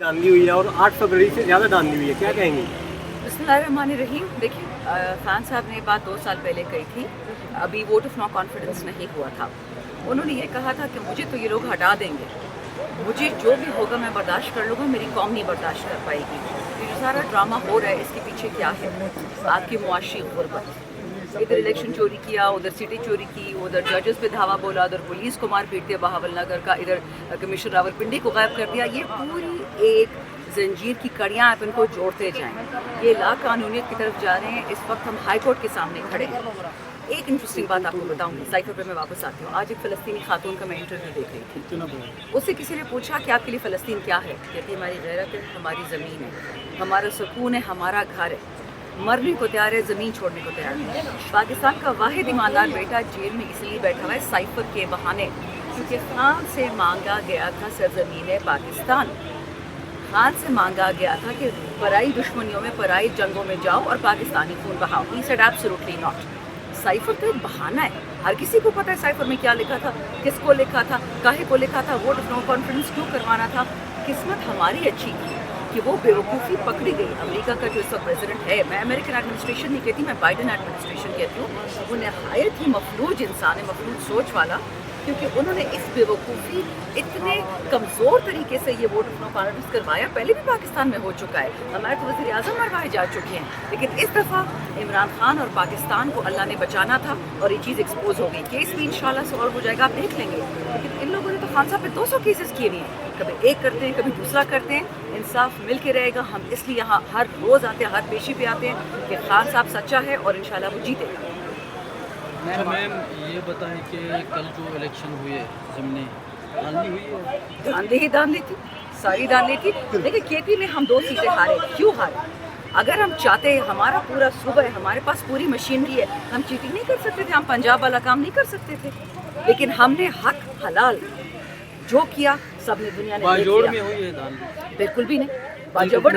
धांधली हुई है और 800 करोड़ से ज़्यादा धांधली हुई है, क्या कहेंगी? बिस्मिल्लाहिर्रहमानिर्रहीम। देखिए, खान साहब ने बात 2 साल पहले कही थी, अभी वोट ऑफ नो कॉन्फिडेंस नहीं हुआ था। उन्होंने ये कहा था कि मुझे तो ये लोग हटा देंगे, मुझे जो भी होगा मैं बर्दाश्त कर लूँगा, मेरी कौम नहीं बर्दाश्त कर पाएगी। ये जो सारा ड्रामा हो रहा है इसके पीछे क्या है? आपकी मुआशी गुर्बत। इधर इलेक्शन चोरी किया, उधर सीटें चोरी की, उधर जजेस पे धावा बोला, उधर पुलिस को मार पीट दिया बहावल नगर का, इधर कमिश्नर रावलपिंडी को गायब कर दिया। ये पूरी एक जंजीर की कड़ियाँ आप इनको जोड़ते जाएं। ये लाकानूनियत की तरफ जा रहे हैं। इस वक्त हम हाई कोर्ट के सामने खड़े हैं। एक इंटरेस्टिंग बात आपको बताऊंगी, साइकिल पे मैं वापस आती हूँ। आज एक फ़लस्तीनी खातून का मैं इंटरव्यू देख रही थी। उससे किसी ने पूछा कि आपके लिए फ़लस्तीन क्या है? कहती है हमारी गैरत है, हमारी ज़मीन है, हमारा सुकून है, हमारा घर है, मरने को तैयार है, ज़मीन छोड़ने को तैयार है। पाकिस्तान का वाहिद ईमानदार बेटा जेल में इसलिए बैठा हुआ है साइफर के बहाने, क्योंकि खान से मांगा गया था सरजमीन पाकिस्तान। खान से मांगा गया था कि पराई दुश्मनियों में, पराई जंगों में जाओ और पाकिस्तानी खून बहाओ। He said absolutely not. Cipher तो एक बहाना है, हर किसी को पता है साइफर में क्या लिखा था, किसको लिखा था, काहे को लिखा था, वोट ऑफ नो कॉन्फिडेंस क्यों करवाना था। किस्मत हमारी अच्छी थी कि वो बेवकूफ़ी पकड़ी गई। अमेरिका का जो इस वक्त प्रेसिडेंट है, मैं अमेरिकन एडमिनिस्ट्रेशन नहीं कहती, मैं बाइडन एडमिनिस्ट्रेशन कहती हूँ, वो नहायत ही मफलूज इंसान है, मफलूज सोच वाला, क्योंकि उन्होंने इस बेवकूफ़ी इतने कमज़ोर तरीके से ये वोट ऑफ नो कॉन्फिडेंस करवाया। पहले भी पाकिस्तान में हो चुका है, हमारे तो वज़ीर आज़म मरवाए जा चुके हैं, लेकिन इस दफ़ा इमरान खान और पाकिस्तान को अल्लाह ने बचाना था और ये चीज़ एक्सपोज हो गई। केस भी इंशाल्लाह सॉल्व हो जाएगा, आप देख लेंगे। लेकिन इन लोगों ने तो खान साहब पे 200 केसेस किए हुए हैं, कभी एक करते हैं, कभी दूसरा करते हैं। इंसाफ मिल के रहेगा। हम इसलिए यहाँ हर रोज़ आते हैं, हर पेशी पे आते हैं कि खान साहब सच्चा है और इंशाल्लाह वो जीतेगा। अच्छा मैम, ये बताएं कि कल जो इलेक्शन हुए ज़मीनी धांधली हुई है? धांधली थी, सारी धांधली थी। देखिए, केपी में हम 2 सीटें हारे। क्यों हारे? अगर हम चाहते, हमारा पूरा सूबा है, हमारे पास पूरी मशीनरी है, हम चीटिंग नहीं कर सकते थे, हम पंजाब वाला काम नहीं कर सकते थे। लेकिन हमने हक हलाल जो किया, सबने दुनिया ने बाजोड़ में हुई है धांधली? बिल्कुल भी नहीं। बाजवड़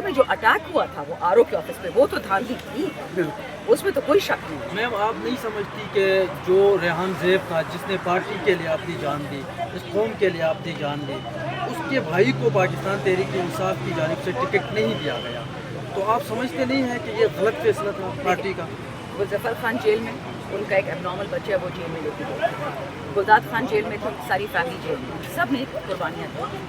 में जो अटैक हुआ था वो आरओ के ऑफिस पे, वो तो धांधली थी, उसमें तो कोई शक नहीं। मैम, आप नहीं समझती कि जो रेहान ज़ैब था, जिसने पार्टी के लिए अपनी जान दी, इस कौम के लिए अपनी जान दी, उसके भाई को पाकिस्तान तहरीक इंसाफ की जानिब से टिकट नहीं दिया गया, तो आप समझते नहीं हैं कि ये गलत फैसला था पार्टी का? वो जफर खान जेल में, उनका एक एबनॉर्मल बच्चा है, वो जेल में लेके गए। गुलदाद खान जेल में थे, सारी फैमिली जेल में, सब ने कुर्बानियाँ दी।